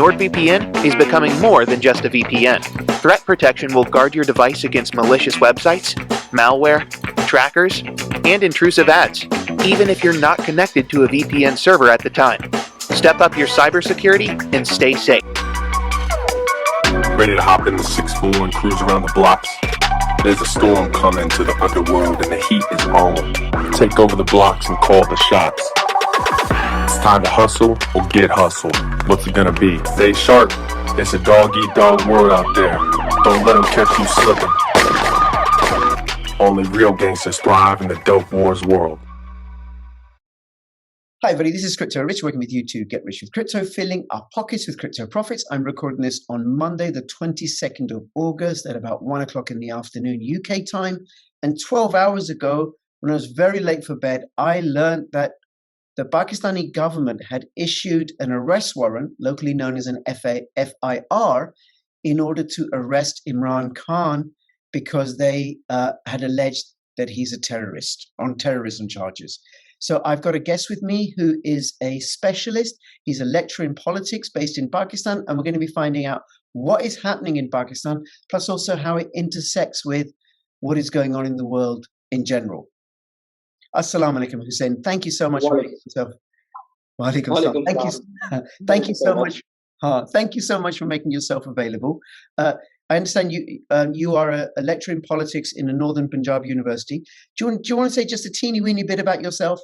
NordVPN is becoming more than just a VPN. Threat protection will guard your device against malicious websites, malware, trackers, and intrusive ads, even if you're not connected to a VPN server at the time. Step up your cybersecurity and stay safe. Ready to hop in the 6-4 and cruise around the blocks? There's a storm coming to the underworld and the heat is on. Take over the blocks and call the shots. It's time to hustle or get hustled. What's it gonna be? Stay sharp. It's a dog-eat-dog world out there. Don't let them catch you slipping. Only real gangsters thrive in the dope wars world. Hi everybody, this is Crypto Rich, working with you to get rich with crypto, filling our pockets with crypto profits. I'm recording this on Monday, the 22nd of August at about 1 o'clock in the afternoon UK time. And 12 hours ago, when I was very late for bed, I learned that the Pakistani government had issued an arrest warrant, locally known as an FIR, in order to arrest Imran Khan because they had alleged that he's a terrorist on terrorism charges. So I've got a guest with me who is a specialist. He's a lecturer in politics based in Pakistan, and we're going to be finding out what is happening in Pakistan, plus also how it intersects with what is going on in the world in general. Assalamu alaikum, Hussein. Thank you so much for making yourself. Wa alaikum salam. Thank you so much. Thank you so much for making yourself available. I understand you are a lecturer in politics in a northern Punjab university. Do you want to say just a teeny weeny bit about yourself?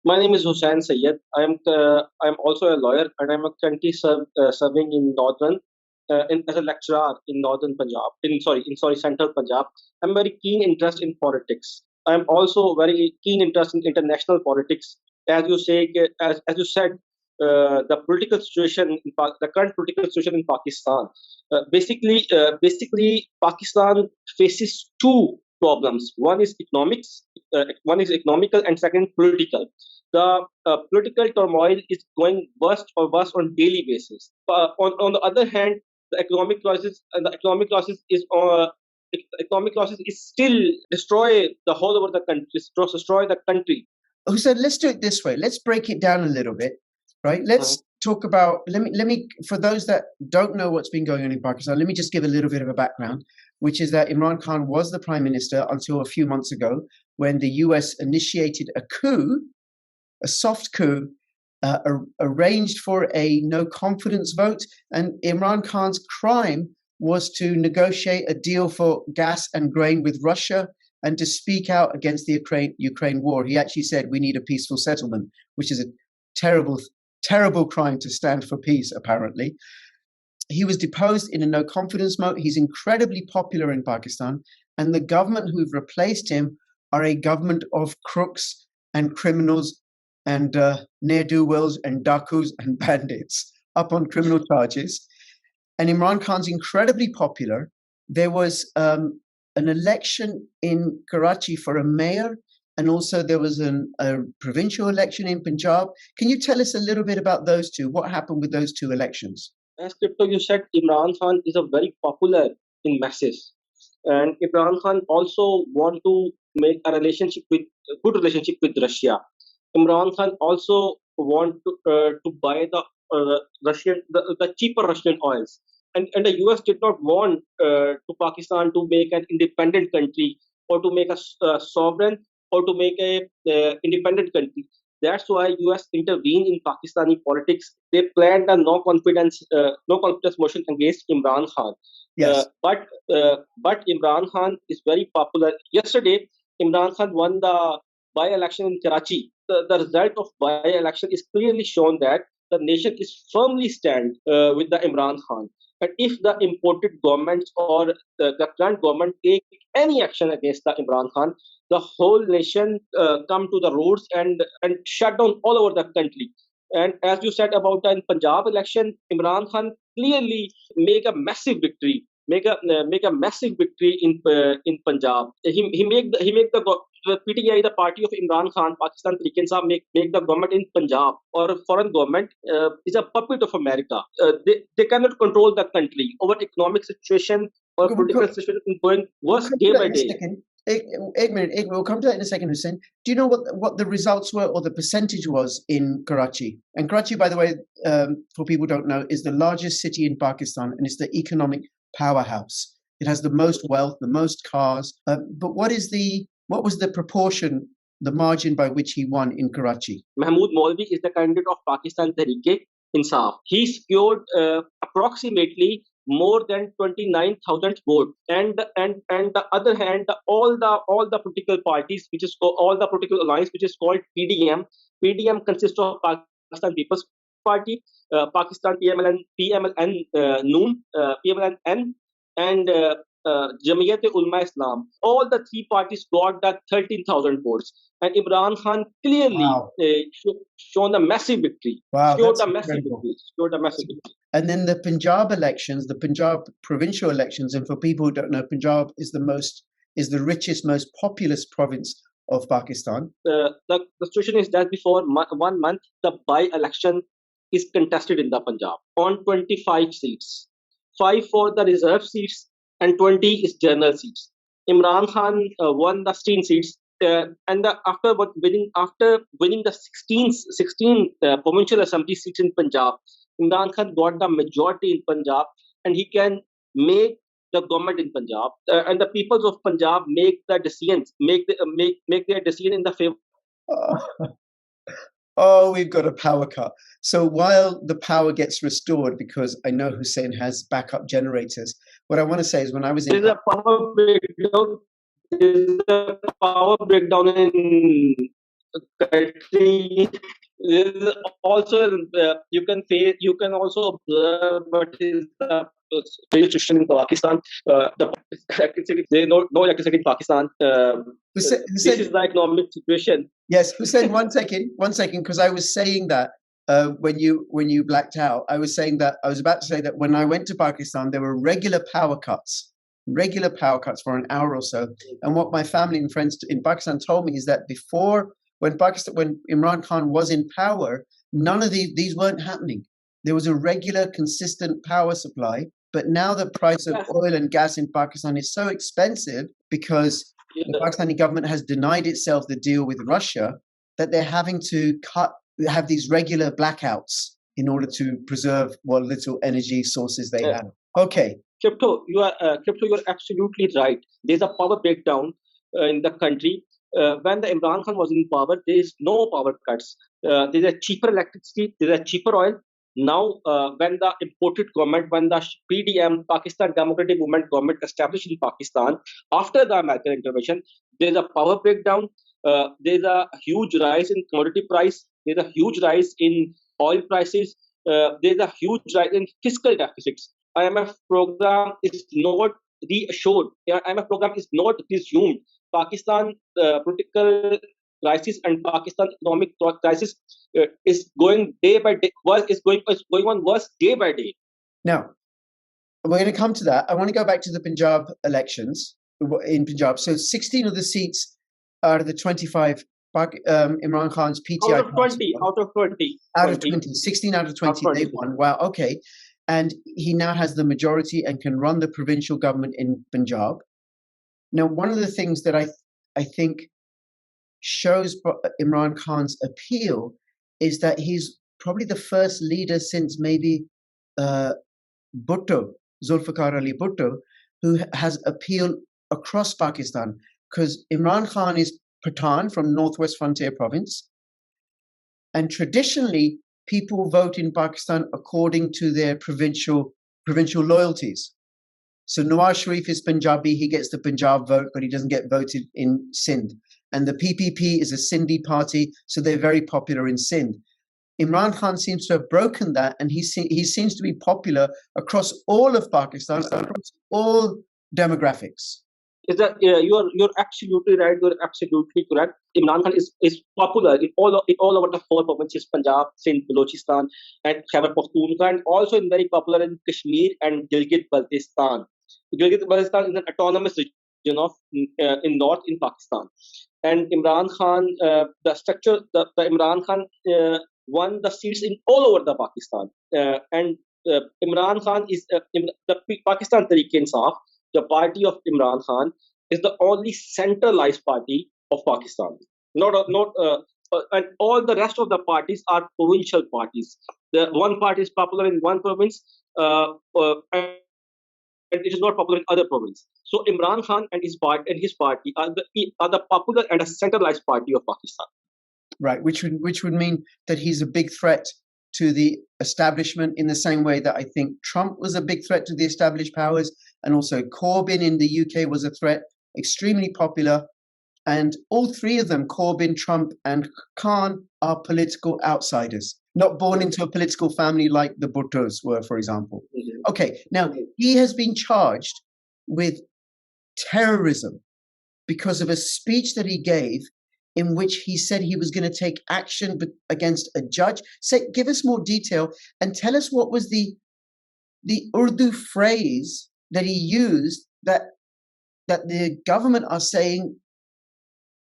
My name is Hussein Sayyed. I'm also a lawyer, and I'm currently serving in northern as a lecturer in northern Punjab. In central Punjab. I'm very keen interest in politics. I'm also very keen interest in international politics. As you say, as you said, the political situation, the current political situation in Pakistan. Basically, Pakistan faces two problems. One is economical, and second political. The political turmoil is going worse on daily basis. On the other hand, the economic losses is still destroy the whole over the country. Destroy the country. Who said? Let's do it this way. Let's break it down a little bit. Right. Let's talk about. Let me. For those that don't know what's been going on in Pakistan, let me just give a little bit of a background, which is that Imran Khan was the prime minister until a few months ago, when the US initiated a coup, a soft coup, arranged for a no confidence vote, and Imran Khan's crime was to negotiate a deal for gas and grain with Russia and to speak out against the Ukraine war. He actually said we need a peaceful settlement, which is a terrible crime to stand for peace, apparently. He was deposed in a no-confidence vote. He's incredibly popular in Pakistan, and the government who've replaced him are a government of crooks and criminals and ne'er-do-wells and dakus and bandits up on criminal charges. And Imran Khan's incredibly popular. There was an election in Karachi for a mayor, and also there was a provincial election in Punjab. Can you tell us a little bit about those two? What happened with those two elections? As Crypto, you said Imran Khan is a very popular in masses. And Imran Khan also want to make a good relationship with Russia. Imran Khan also want to buy the cheaper Russian oils. And the US did not want to Pakistan to make an independent country or to make a sovereign or to make a independent country. That's why US intervened in Pakistani politics. They planned a no confidence motion against Imran Khan. Yes. But Imran Khan is very popular. Yesterday, Imran Khan won the by-election in Karachi. The result of by-election is clearly shown that the nation is firmly stand with the Imran Khan. And if the imported governments or the current government take any action against the Imran Khan, the whole nation come to the roads and shut down all over the country. And as you said about the Punjab election, Imran Khan clearly make a massive victory. Make a massive victory in Punjab. He make the PTI, the party of Imran Khan, Pakistan Tehreek Insaf, make the government in Punjab or a foreign government is a puppet of America. They cannot control the country. Our economic situation or political situation is going worse day by day. We'll come to that in a second, Hussein. Do you know what the results were or the percentage was in Karachi? And Karachi, by the way, for people who don't know, is the largest city in Pakistan, and it's the economic powerhouse. It has the most wealth, the most cars. But what was the proportion, the margin by which he won in Karachi? Mahmood Maulvi is the candidate of Pakistan Tehreek-e-Insaf. He secured approximately more than 29,000 votes, and the other hand, all the political parties, which is all the political alliance, which is called PDM. PDM consists of Pakistan People's Party, Pakistan PMLN Noon, PMLN, and Jamiyat-e-Ulama-Islam. All the three parties got that 13,000 votes, and Imran Khan clearly shown a massive victory. Wow, showed a massive victory. And then the Punjab elections, the Punjab provincial elections, and for people who don't know, Punjab is the richest, most populous province of Pakistan. The situation is that before 1 month, the by-election is contested in the Punjab on 25 seats, 5 for the reserve seats, and 20 is general seats. Imran Khan won the 16 seats, and after winning the 16 provincial assembly seats in Punjab, Imran Khan got the majority in Punjab, and he can make the government in Punjab, and the peoples of Punjab make their decision in the favor. Oh, we've got a power cut. So while the power gets restored, because I know Hussein has backup generators, what I want to say is when I was in... There's a power breakdown in country. Also, you can also observe what is the situation in Pakistan. There is no electricity in Pakistan. Hussein, this is the economic situation. Yes, Hussein, one second, because I was saying that when you blacked out, I was about to say that when I went to Pakistan, there were regular power cuts for an hour or so. And what my family and friends in Pakistan told me is that before, when Imran Khan was in power, none of these weren't happening. There was a regular, consistent power supply. But now the price of oil and gas in Pakistan is so expensive because the Pakistani government has denied itself the deal with Russia that they're having to have these regular blackouts in order to preserve what little energy sources they have. Okay. Crypto, you are absolutely right. There's a power breakdown in the country. When the Imran Khan was in power, there is no power cuts. There's a cheaper electricity, there's a cheaper oil. Now, when the imported government, when the PDM, Pakistan Democratic Movement government established in Pakistan, after the American intervention, there's a power breakdown. There's a huge rise in commodity price. There's a huge rise in oil prices. There's a huge rise in fiscal deficits. IMF program is not reassured. IMF program is not resumed. Pakistan political crisis and Pakistan economic crisis is going day by day. Is going on worse day by day. Now, we're going to come to that. I want to go back to the Punjab elections in Punjab. So 16 of the seats out of the 25, Imran Khan's PTI. Out of 20. 16 out of 20 they won. Wow, okay. And he now has the majority and can run the provincial government in Punjab. Now, one of the things that I think shows Imran Khan's appeal is that he's probably the first leader since maybe Bhutto, Zulfikar Ali Bhutto, who has appeal across Pakistan, because Imran Khan is Pathan from Northwest Frontier Province, and traditionally people vote in Pakistan according to their provincial loyalties. So Nawaz Sharif is Punjabi, he gets the Punjab vote, but he doesn't get voted in Sindh. And the PPP is a Sindhi party, so they're very popular in Sindh. Imran Khan seems to have broken that, and he seems to be popular across all of Pakistan, across all demographics. Is that you're absolutely right? You're absolutely correct. Imran Khan is popular in all over the 4 provinces: Punjab, Sindh, Balochistan, and Khyber Pakhtunkhwa, and also very popular in Kashmir and Gilgit-Baltistan. Gilgit-Baltistan is an autonomous region of in north in Pakistan. And Imran Khan, the Imran Khan won the seats in all over the Pakistan. And Imran Khan is the Pakistan Tehreek-e-Insaf, the party of Imran Khan, is the only centralized party of Pakistan. And all the rest of the parties are provincial parties. The one party is popular in one province, and it is not popular in other province. So Imran Khan and his party are the popular and a centralized party of Pakistan. Right, which would mean that he's a big threat to the establishment in the same way that I think Trump was a big threat to the established powers, and also Corbyn in the UK was a threat, extremely popular. And all three of them, Corbyn, Trump, and Khan, are political outsiders, not born into a political family like the Bhuttos were, for example. Okay, now he has been charged with terrorism because of a speech that he gave in which he said he was going to take action against a judge. Give us more detail and tell us what was the Urdu phrase that he used that the government are saying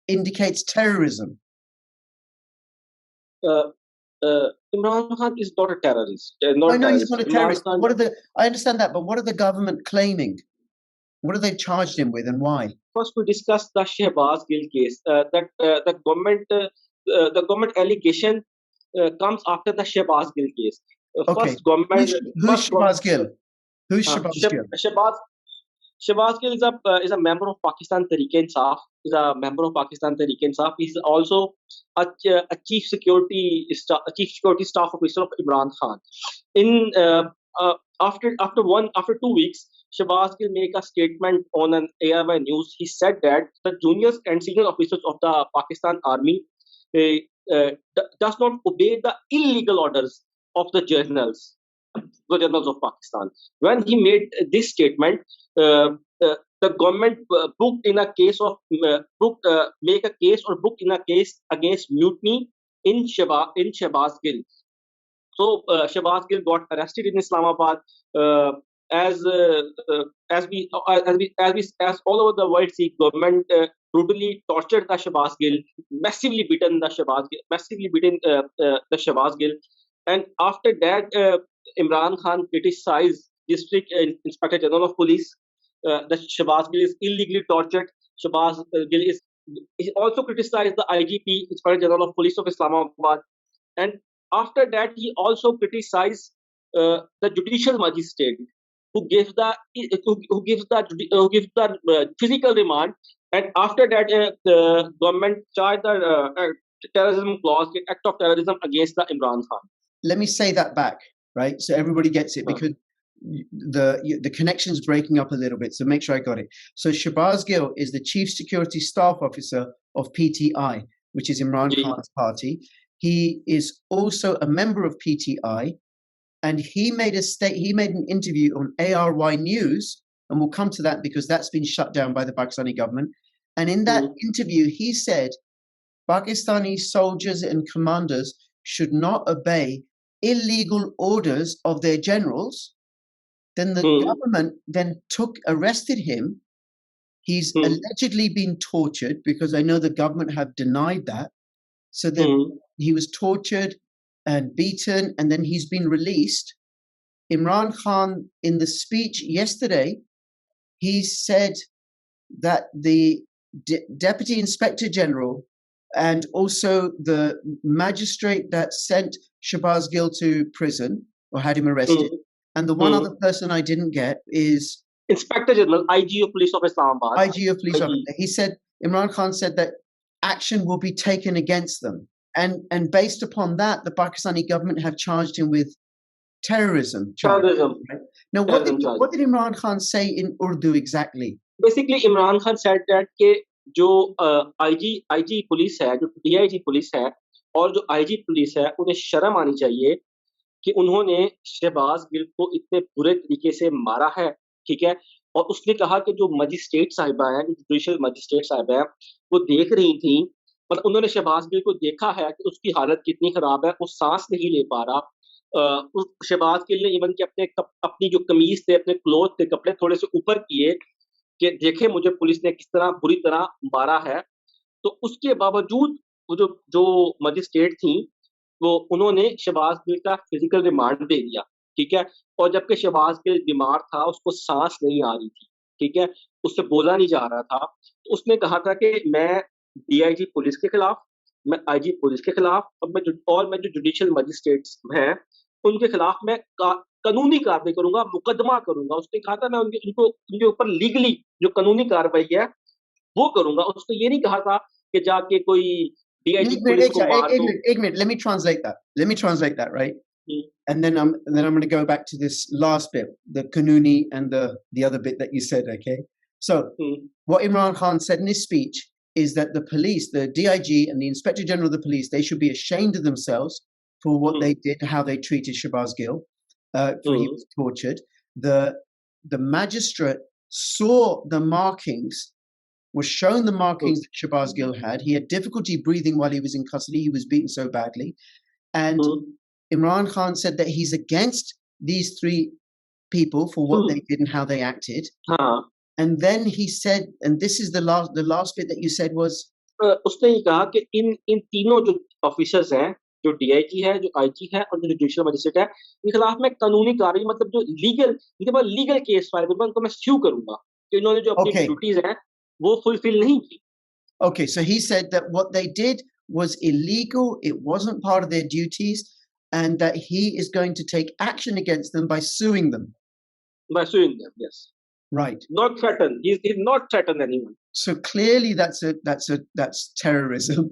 indicates terrorism. Imran Khan is not a terrorist. No, he's not a terrorist. I understand that, but what are the government claiming? What have they charged him with, and why? First, we discuss the Shehbaz Gill case. The government allegation comes after the Shehbaz Gill case. Okay. Who's Shehbaz Gill? Who's Shehbaz Gill? Shehbaz Gill is a member of Pakistan Tehreek-e-Insaf. He's a member of Pakistan Tehreek-e-Insaf. He's also a chief security staff officer of Imran Khan. After 2 weeks, Shehbaz Gill made a statement on an ARY news. He said that the juniors and senior officers of the Pakistan Army does not obey the illegal orders of the generals of Pakistan. When he made this statement, the government booked in a case against mutiny in Shehbaz Gill. So Shehbaz Gill got arrested in Islamabad. As all over the world see, government brutally tortured the Shehbaz Gill, massively beaten the Shehbaz Gill, and after that, Imran Khan criticized District Inspector General of Police that Shehbaz Gill is illegally tortured. Shehbaz Gill he also criticized the IGP, Inspector General of Police of Islamabad, and after that he also criticized the judicial magistrate who gives the physical remand, and after that the government charged the terrorism clause, the act of terrorism against the Imran Khan. Let me say that back, right? So everybody gets it, because the connection's breaking up a little bit. So make sure I got it. So Shehbaz Gill is the chief security staff officer of PTI, which is Imran Khan's party. He is also a member of PTI, and he made an interview on ARY News, and we'll come to that because that's been shut down by the Pakistani government. And in that interview, he said Pakistani soldiers and commanders should not obey illegal orders of their generals. Then the government then arrested him. He's allegedly been tortured, because I know the government have denied that. So then he was tortured and beaten, and then he's been released. Imran Khan, in the speech yesterday, he said that the Deputy Inspector General and also the magistrate that sent Shehbaz Gill to prison, or had him arrested, and the one other person I didn't get is Inspector General, IG of Police of Islamabad. IG of Police. He said, Imran Khan said that action will be taken against them. And based upon that, the Pakistani government have charged him with terrorism. Right? Now, what did Imran Khan say in Urdu exactly? Basically, Imran Khan said that जो IG police है, जो DIG police है और जो IG police है, उन्हें शर्म आनी चाहिए कि उन्होंने शहबाज गिल को इतने बुरे तरीके से मारा है, ठीक है। और उसने कहा कि जो मजिस्ट्रेट साहिबा हैं, जुडिशियल मजिस्ट्रेट साहिबा हैं, वो देख रही थी, मतलब उन्होंने शहबाज गिल को देखा है कि उसकी हालत कितनी खराब है, वो सांस नहीं ले पा रहा। उस शहबाज गिल ने इवन के अपनी जो कमीज थे, अपने क्लोथ थे, कपड़े थोड़े से ऊपर किए कि देखे मुझे पुलिस ने किस तरह बुरी तरह मारा है। तो उसके बावजूद वो जो मजिस्ट्रेट थी, वो उन्होंने शहबाज गिल का फिजिकल रिमांड दे दिया, ठीक है। और जबकि शहबाज गिल बीमार था, उसको सांस नहीं आ रही थी, ठीक है, उससे बोला नहीं जा रहा था। तो उसने कहा था कि मैं डीआईजी पुलिस के खिलाफ, मैं आईजी पुलिस के खिलाफ और मैं जो जुडिशियल मजिस्ट्रेट्स हैं उनके खिलाफ मैं कानूनी कार्रवाई करूंगा, मुकदमा करूंगा। उसने कहा था मैं उनके ऊपर लीगली जो कानूनी कार्रवाई है वो करूंगा। उसने ये नहीं कहा था कि जाके कोई डीआईजी पुलिस को मार दो। एक minute, let me translate that. Let me translate that, right? And then I'm going to go back to this last bit, the Kanuni and the other bit that you said, okay? So what Imran Khan said in his speech is that the police, the DIG and the Inspector General of the police, they should be ashamed of themselves for what they did, how they treated Shabazz Gill, for he was tortured. The magistrate saw the markings, was shown the markings that Shabazz Gill had. He had difficulty breathing while he was in custody. He was beaten so badly. And Imran Khan said that he's against these three people for what they did and how they acted. And then he said, and this is the last bit that you said was, उसने ये कहा कि इन तीनों जो officers हैं, जो DIG है, जो आईजी है और जो जुडिशियल मजिस्ट्रेट है, इनके खिलाफ मैं कानूनी कार्रवाई, मतलब जो लीगल केस फाइल करूंगा, उनको मैं स्यू करूंगा कि इन्होंने जो अपनी ड्यूटीज हैं वो फुलफिल नहीं की. Okay, so he said that what they did was illegal, it wasn't part of their duties, and that he is going to take action against them by suing them. By suing them, yes. Right. Not threaten. He's not threatened anyone. So clearly that's terrorism.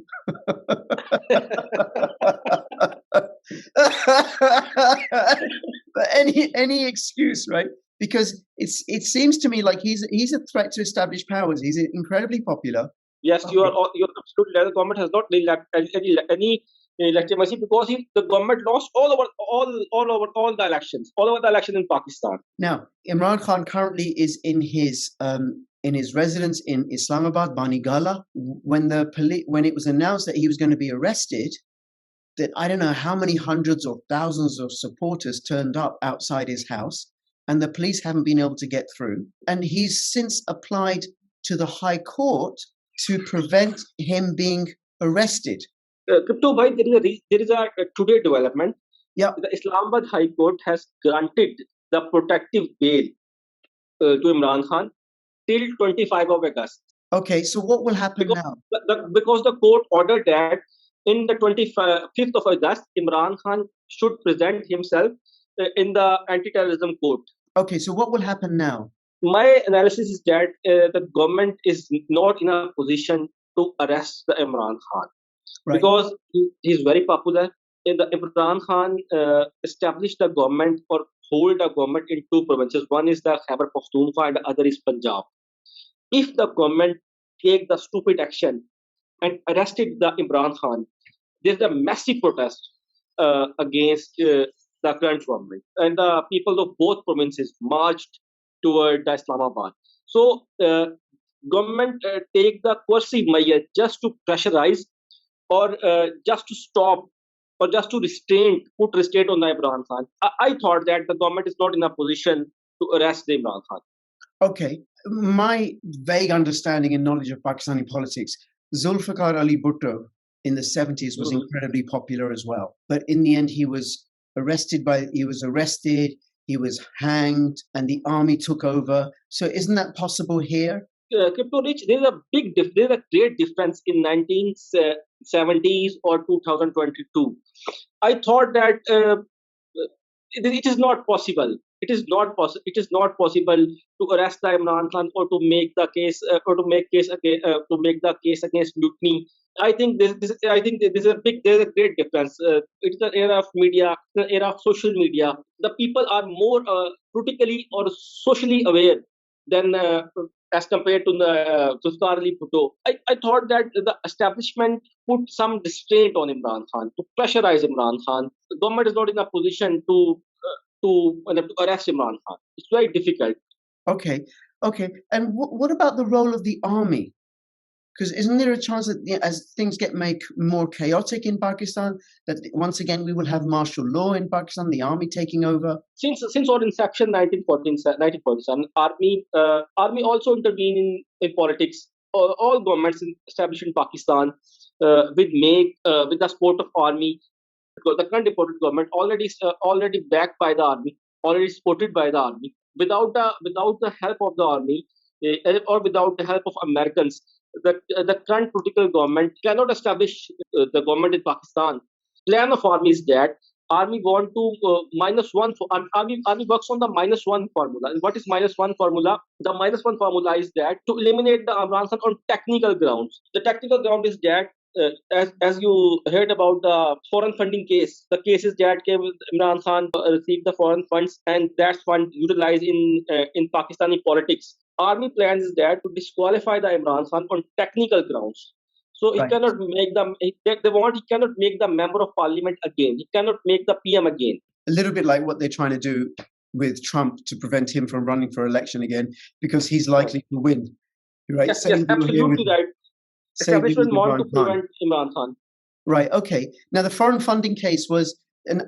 But any excuse, right? Because it seems to me like he's a threat to established powers. He's incredibly popular. Yes, you're absolutely right. The government has not any legitimacy because the government lost all over the elections in Pakistan. Now, Imran Khan currently is in his residence in Islamabad, Bani Gala. When it was announced that he was going to be arrested, that I don't know how many hundreds or thousands of supporters turned up outside his house, and the police haven't been able to get through. And he's since applied to the High Court to prevent him being arrested. Crypto bhai, there is a today development. Yeah. The Islamabad High Court has granted the protective bail to Imran Khan till 25 of August. Okay, so what will happen now? Because the court ordered that in the 25th of August, Imran Khan should present himself in the anti-terrorism court. Okay, so what will happen now? My analysis is that the government is not in a position to arrest the Imran Khan. Right. Because he is very popular. The Imran Khan established the government or hold the government in two provinces. One is the Khyber Pakhtunkhwa and the other is Punjab. If the government take the stupid action and arrested the Imran Khan, there's a massive protest against the current government. And the people of both provinces marched toward Islamabad. So government take the coercive measure just to pressurize or just to stop or just to put restraint on the Imran Khan. I thought that the government is not in a position to arrest the Imran Khan. Okay. My vague understanding and knowledge of Pakistani politics, Zulfikar Ali Bhutto in the 70s was incredibly popular as well. But in the end, he was arrested, he was hanged, and the army took over. So isn't that possible here? Crypto Rich, there's a great difference in 1970s or 2022. I thought that it is not possible. It is not possible to arrest the Imran Khan or to make the case against mutiny. I think there's a great difference. It's the era of media, the era of social media. The people are more politically or socially aware than as compared to the Zulfikar Ali Bhutto. I thought that the establishment put some restraint on Imran Khan, to pressurize Imran Khan. The government is not in a position to arrest Imran Khan. It's very difficult. Okay. And what about the role of the army? Because isn't there a chance that as things get more chaotic in Pakistan, that once again we will have martial law in Pakistan, the army taking over? Since our inception, 1947, army also intervened in politics. All governments established in Pakistan with the support of army. The current important government already backed by the army, already supported by the army. Without the help of the army, or without the help of Americans. The current political government cannot establish the government in Pakistan. Plan of army is that army want to -1 for army works on the -1 formula. And what is -1 formula? The -1 formula is that to eliminate the Imran Khan on technical grounds. The technical ground is that as you heard about the foreign funding case, the case is that Imran Khan received the foreign funds and that fund utilized in Pakistani politics. Army plans is that to disqualify the Imran Khan on technical grounds. So he Right. cannot make them. He cannot make the member of parliament again. He cannot make the PM again. A little bit like what they're trying to do with Trump to prevent him from running for election again, because he's likely to win. Right? Yes, Same yes, deal here absolutely with- right. same deal with Establishment want to Imran Khan. prevent Imran Khan. Right. Okay. Now, the foreign funding case was an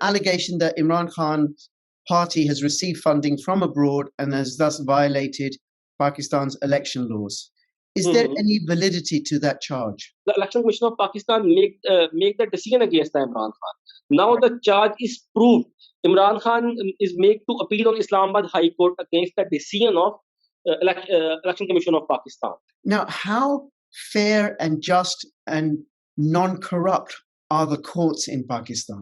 allegation that Imran Khan's party has received funding from abroad and has thus violated Pakistan's election laws. Is there Mhm. any validity to that charge? The Election Commission of Pakistan make the decision against the Imran Khan. Now the charge is proved. Imran Khan is made to appeal on Islamabad High Court against the decision of Election Commission of Pakistan. Now, how fair and just and non-corrupt are the courts in Pakistan?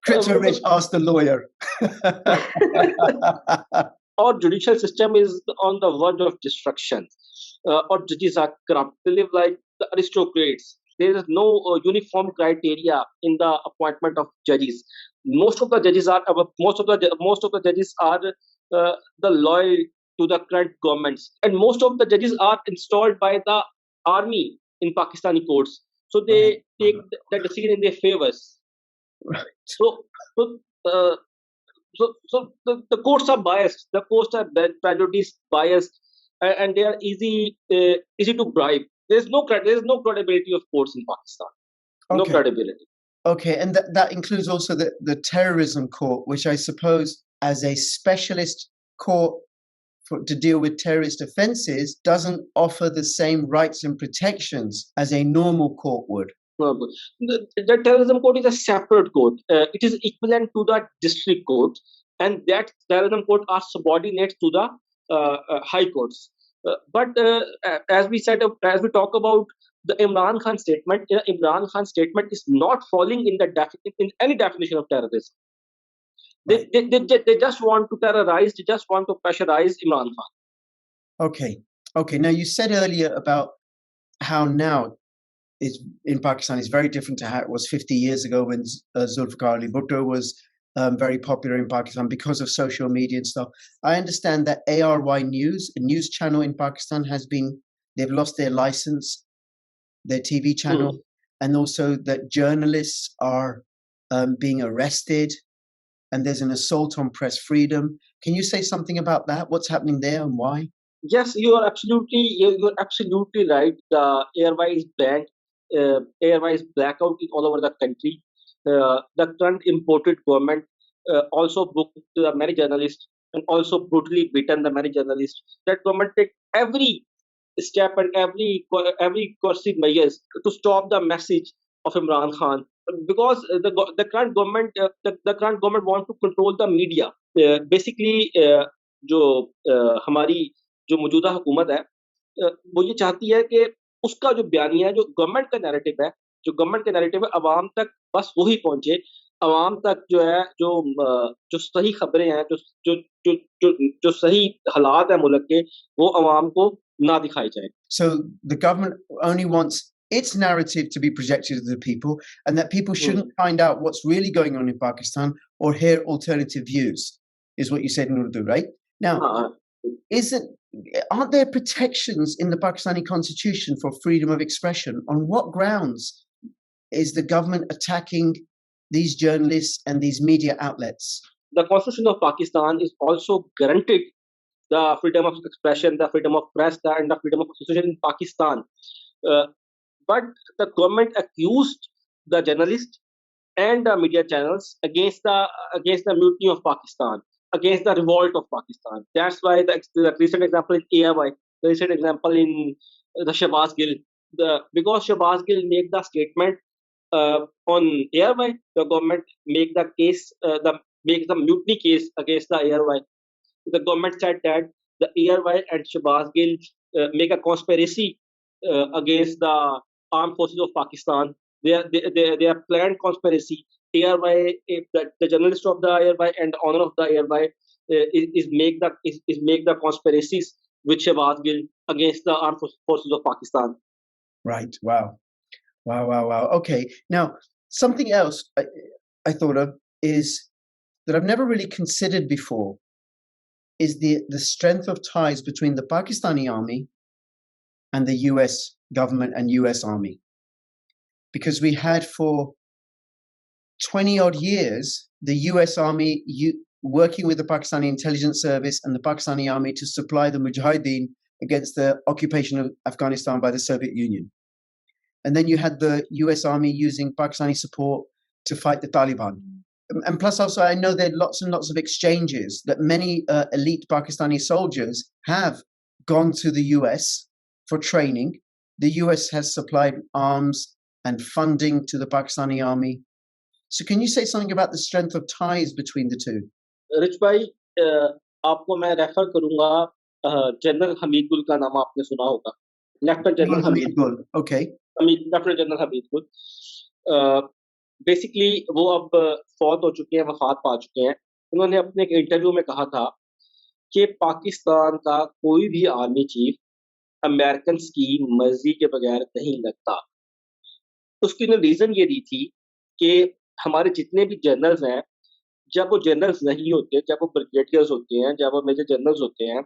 Crypto Rich asked the lawyer. Our judicial system is on the verge of destruction. Our judges are corrupt. They live like the aristocrats. There is no uniform criteria in the appointment of judges. Most of the judges are loyal to the current governments, and most of the judges are installed by the army in Pakistani courts. So they take the decision in their favors. Right. So the courts are biased. The courts are prejudiced, biased, and they are easy to bribe. There is no credibility of courts in Pakistan. No Okay. credibility. Okay, and that includes also the terrorism court, which I suppose, as a specialist court to deal with terrorist offences, doesn't offer the same rights and protections as a normal court would. The terrorism court is a separate court. It is equivalent to the district court, and that terrorism court are subordinate to the high courts. But as we talk about the Imran Khan statement, Imran Khan statement is not falling in any definition of terrorism. They just want to terrorize. They just want to pressurize Imran Khan. Okay. Now, you said earlier about how now in Pakistan is very different to how it was 50 years ago when Zulfikar Ali Bhutto was very popular in Pakistan because of social media and stuff. I understand that ARY News, a news channel in Pakistan, they've lost their license, their TV channel, and also that journalists are being arrested, and there's an assault on press freedom. Can you say something about that? What's happening there and why? Yes, you are absolutely right. The ARY is banned. ARY is blackout all over the country. The current imported government also booked many journalists and also brutally beaten the many journalists. That government take every step and every coercive measures to stop the message of Imran Khan, because the current government want to control the media. Basically, जो हमारी जो मौजूदा हुकूमत है, वो ये चाहती है कि उसका जो बयानिया है, जो गवर्नमेंट का नैरेटिव है, अवाम तक बस वही पहुंचे. अवाम तक जो है जो सही खबरें हैं, जो सही हालात है मुल्क के, वो अवाम को ना दिखाई जाए. So the government only wants its narrative to be projected to the people, and that people shouldn't find out what's really going on in Pakistan or hear alternative views, is what you said in Urdu, right? Now, aren't there protections in the Pakistani constitution for freedom of expression? On what grounds is the government attacking these journalists and these media outlets? The constitution of Pakistan is also guaranteed the freedom of expression, the freedom of press, and the freedom of association in Pakistan. But the government accused the journalists and the media channels against the mutiny of Pakistan, against the revolt of Pakistan. That's why the recent example in ARY, the recent example in the Shahbaz Gill, because Shahbaz Gill made the statement on ARY, the government make the case, make some mutiny case against the ARY. The government said that the ARY and Shabazz Gill make a conspiracy against the armed forces of Pakistan. They are planned conspiracy. ARY, the journalist of the ARY and the owner of the ARY is make the conspiracies with Shabazz Gill against the armed forces of Pakistan. Right. Wow. Okay. Now, something else I thought of is that I've never really considered before is the strength of ties between the Pakistani army and the US government and US army. Because we had for 20 odd years, the US army working with the Pakistani intelligence service and the Pakistani army to supply the Mujahideen against the occupation of Afghanistan by the Soviet Union. And then you had the US army using Pakistani support to fight the Taliban. And plus also, I know there are lots and lots of exchanges that many elite Pakistani soldiers have gone to the US for training. The US has supplied arms and funding to the Pakistani army. So can you say something about the strength of ties between the two? Rich भाई, आपको मैं refer करूंगा general Hamid गुल का नाम आपने सुना होगा. Lieutenant general Hamid Gul. Okay. Lieutenant general Hamid गुल बेसिकली वो अब फौत हो चुके हैं, वफात पा चुके हैं. उन्होंने अपने एक इंटरव्यू में कहा था कि पाकिस्तान का कोई भी आर्मी चीफ अमेरिकन की मर्जी के बगैर नहीं लगता. उसकी ने रीजन ये दी थी कि हमारे जितने भी जनरल्स हैं, जब वो जनरल्स नहीं होते, जब वो ब्रिगेडियर्स होते हैं, जब वो मेजर जनरल्स होते हैं,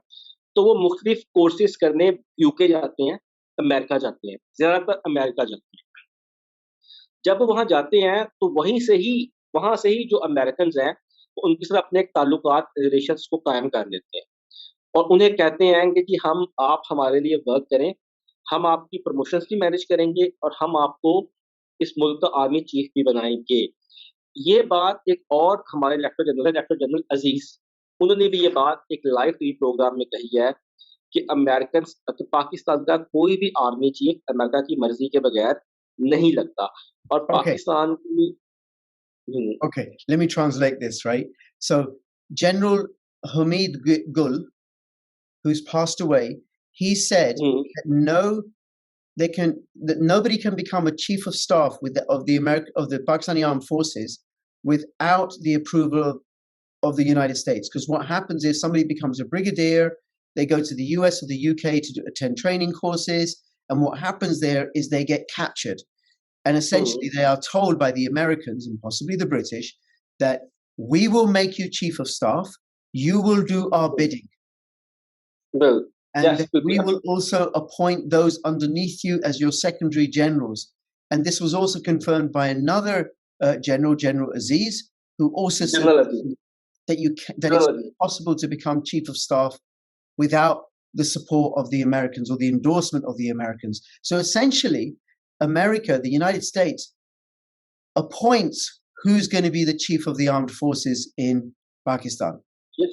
तो वो मुख्तलिफ कोर्सेज करने यूके जाते हैं, अमेरिका जाते हैं, ज्यादातर अमेरिका जाते हैं. जब वो वहां जाते हैं तो वहां से ही जो अमेरिकन हैं उनके साथ अपने ताल्लुकात, रिलेशंस को कायम कर लेते हैं और उन्हें कहते हैं कि जी आप हमारे लिए वर्क करें, हम आपकी प्रमोशंस भी मैनेज करेंगे और हम आपको इस मुल्क का आर्मी चीफ भी बनाएंगे. ये बात एक और हमारे लेफ्टिनेंट जनरल अजीज, उन्होंने भी ये बात एक लाइव टीवी प्रोग्राम में कही है कि अमेरिकन पाकिस्तान का कोई भी आर्मी चीफ अमेरिका की मर्जी के बगैर नहीं लगता. और पाकिस्तान की Okay, let me translate this, right? So General Hamid Gul, who's passed away, he said that nobody can become a chief of staff of the Pakistani armed forces without the approval of the United States. Because what happens is somebody becomes a brigadier, they go to the US or the UK to attend training courses, and what happens there is they get captured. And essentially they are told by the Americans and possibly the British that we will make you chief of staff, you will do our bidding. Well, and yes, we will also appoint those underneath you as your secondary generals. And this was also confirmed by another general, General Aziz, who also said that it's possible to become chief of staff without the support of the Americans or the endorsement of the Americans. So essentially, America, the United States, appoints who's going to be the chief of the armed forces in Pakistan. Yes,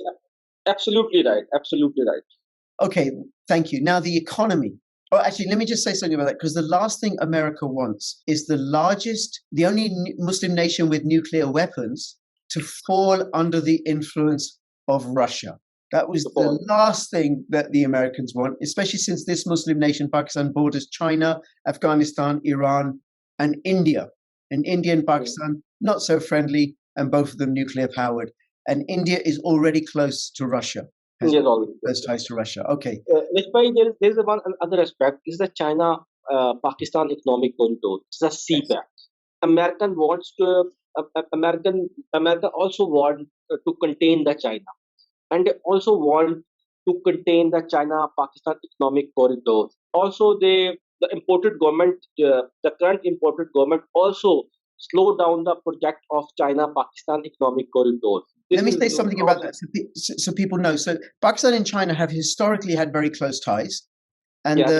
absolutely right. Absolutely right. Okay, thank you. Now the economy. Oh, actually, let me just say something about that, because the last thing America wants is the only Muslim nation with nuclear weapons to fall under the influence of Russia. That was the last thing that the Americans want, especially since this Muslim nation, Pakistan, borders China, Afghanistan, Iran, and India. And India and Pakistan, not so friendly, and both of them nuclear powered. And India is already close to Russia. Close ties to Russia. Okay. There is one other aspect, is the China-Pakistan economic corridor. It's a CPAC. America also want to contain the China. And they also want to contain the China-Pakistan economic corridor. Also, the current imported government also slowed down the project of China-Pakistan economic corridor. Let me say something about that so people know. So Pakistan and China have historically had very close ties. And the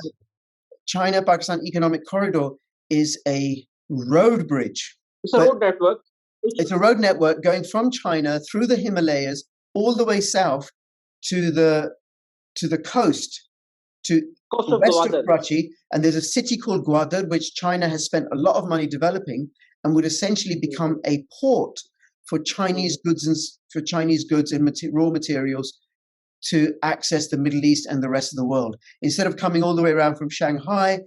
China-Pakistan economic corridor is a road bridge. It's a road network. It's a road network going from China through the Himalayas all the way south to the coast, to the west of Karachi, and there's a city called Gwadar, which China has spent a lot of money developing and would essentially become a port for Chinese goods and raw materials to access the Middle East and the rest of the world. Instead of coming all the way around from Shanghai,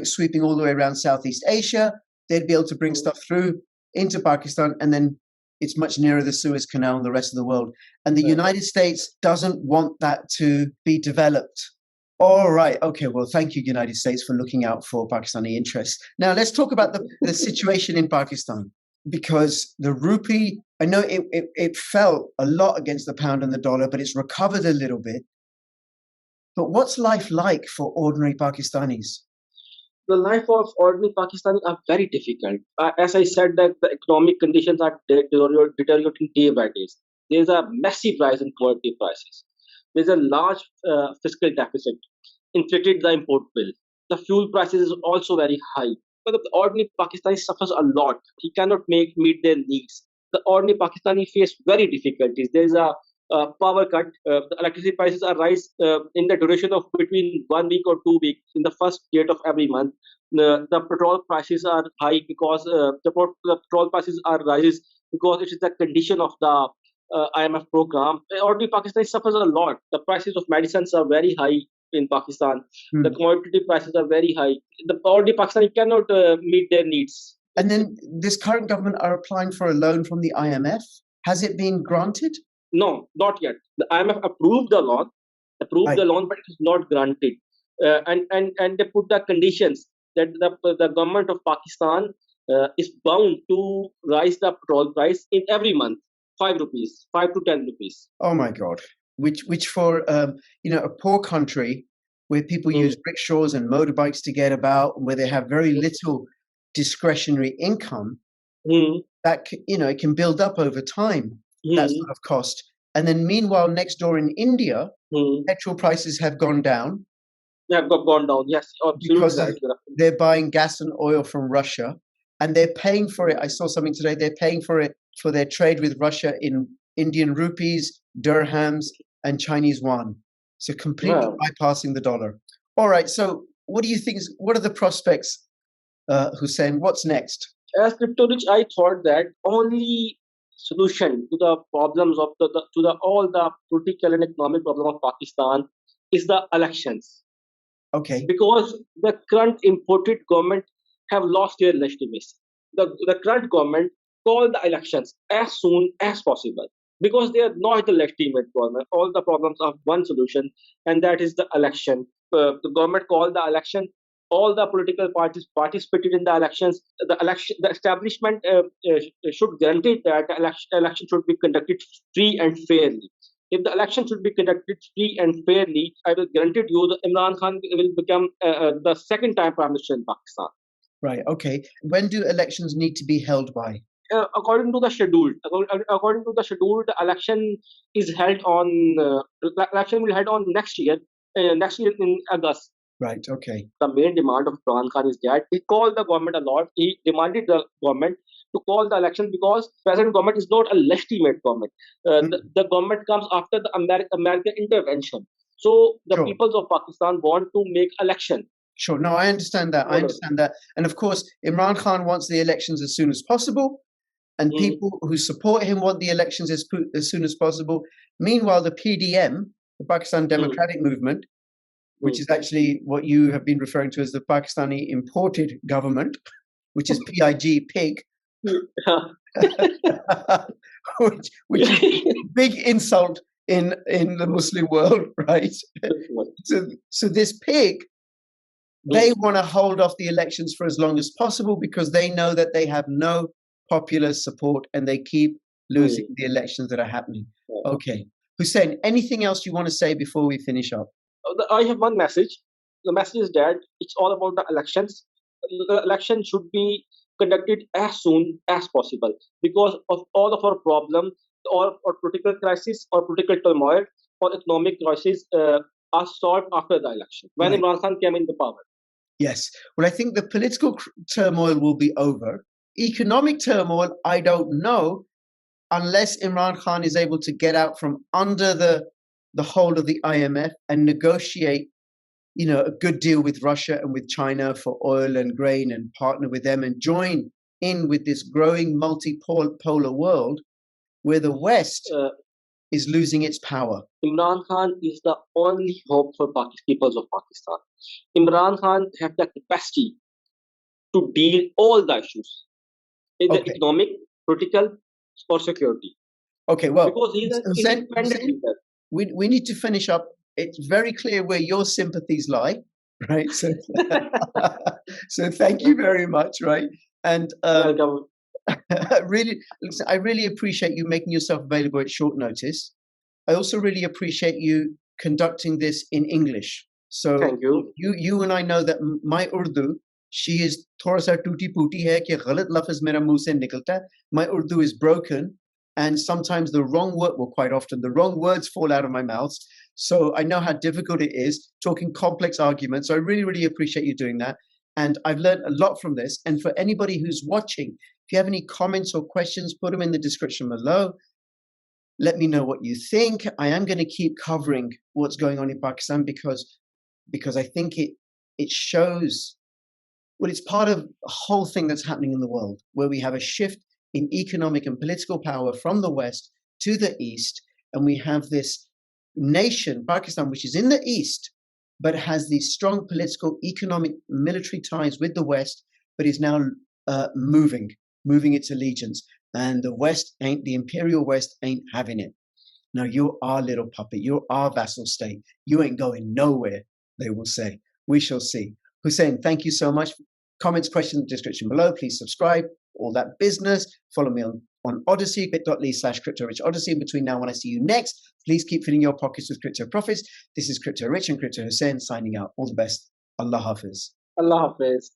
sweeping all the way around Southeast Asia, they'd be able to bring stuff through into Pakistan, and then it's much nearer the Suez Canal and the rest of the world. And the United States doesn't want that to be developed. All right. Okay. Well, thank you, United States, for looking out for Pakistani interests. Now, let's talk about the situation in Pakistan, because the rupee, I know it fell a lot against the pound and the dollar, but it's recovered a little bit. But what's life like for ordinary Pakistanis? The life of ordinary Pakistani are very difficult. As I said, that the economic conditions are deteriorating day by day. There is a massive rise in commodity prices. There is a large fiscal deficit, inflated the import bill. The fuel prices is also very high. But the ordinary Pakistani suffers a lot. He cannot meet their needs. The ordinary Pakistani face very difficulties. There is a power cut. The electricity prices are rise in the duration of between 1 week or 2 weeks in the first date of every month. The petrol prices are high because the petrol prices are rises because it is the condition of the IMF program. Ordinary Pakistani suffers a lot. The prices of medicines are very high in Pakistan. The commodity prices are very high. The ordinary Pakistani cannot meet their needs. And then this current government are applying for a loan from the IMF. Has it been granted? No, not yet. The IMF approved the loan, but it is not granted. And they put the conditions that the government of Pakistan is bound to rise the petrol price in every month, 5 rupees, 5 to 10 rupees. Oh my God! Which for a poor country where people use rickshaws and motorbikes to get about, where they have very little discretionary income, that it can build up over time. That sort of cost. And then meanwhile, next door in India, petrol prices have gone down. They have gone down, yes. Because they're buying gas and oil from Russia, and they're paying for it. I saw something today. They're paying for it for their trade with Russia in Indian rupees, dirhams, and Chinese yuan. So completely bypassing the dollar. All right. So what do you think? What are the prospects, Hussein? What's next? As Cryptorich, I thought that only solution to the problems of all the political and economic problem of Pakistan is the elections. Okay. Because the current imported government have lost their legitimacy. The current government call the elections as soon as possible because they are not the legitimate government. All the problems have one solution, and that is the election. The government called the election. All the political parties participated in the elections. The establishment should guarantee that the election should be conducted free and fairly. If the election should be conducted free and fairly, I will guarantee you that Imran Khan will become the second time Prime Minister in Pakistan. Right. Okay. When do elections need to be held by? According to the schedule. According to the schedule, the election is held on. The election will held on next year. Next year in August. Right, okay. The main demand of Imran Khan is that he called the government a lot. He demanded the government to call the election because present government is not a legitimate government. The government comes after the American intervention. So the peoples of Pakistan want to make election. Sure. No, I understand that. And of course, Imran Khan wants the elections as soon as possible. And people who support him want the elections as soon as possible. Meanwhile, the PDM, the Pakistan Democratic Movement, which is actually what you have been referring to as the Pakistani imported government, which is PIG, pig, which is a big insult in the Muslim world, right? So this pig, they want to hold off the elections for as long as possible because they know that they have no popular support and they keep losing the elections that are happening. Okay. Hussein, anything else you want to say before we finish up? I have one message. The message is that it's all about the elections. The election should be conducted as soon as possible because of all of our problems, or political crisis, or political turmoil, or economic crisis are solved after the election when Imran Khan came into power. Yes. Well, I think the political turmoil will be over. Economic turmoil, I don't know, unless Imran Khan is able to get out from under the hold of the IMF and negotiate, a good deal with Russia and with China for oil and grain and partner with them and join in with this growing multipolar world. where the West is losing its power. Imran Khan is the only hope for peoples of Pakistan. Imran Khan has the capacity to deal all the issues in the economic, political, or security. Okay, well, because he's an independent leader. We need to finish up. It's very clear where your sympathies lie, right? So, so thank you very much, right? And I really appreciate you making yourself available at short notice. I also really appreciate you conducting this in English. So thank you. You and I know that my Urdu, she is thoda sa tuti puti hai ki galat lafaz mera muh se nikalta hai. My Urdu is broken, and sometimes the wrong word, well, quite often the wrong words fall out of my mouth. So I know how difficult it is talking complex arguments. So I really, really appreciate you doing that. And I've learned a lot from this. And for anybody who's watching, if you have any comments or questions, put them in the description below. Let me know what you think. I am going to keep covering what's going on in Pakistan because I think it shows, well, it's part of a whole thing that's happening in the world, where we have a shift in economic and political power from the West to the East. And we have this nation, Pakistan, which is in the East, but has these strong political, economic, military ties with the West, but is now moving its allegiance. And the imperial West ain't having it. Now, you're our little puppet. You're our vassal state. You ain't going nowhere, they will say. We shall see. Hussein, thank you so much. Comments, questions in the description below. Please subscribe, all that business. Follow me on Odyssey, bit.ly/CryptoRich Odyssey. And between now and when I see you next, please keep filling your pockets with crypto profits. This is Crypto Rich and Crypto Hussein signing out. All the best. Allah Hafiz. Allah Hafiz.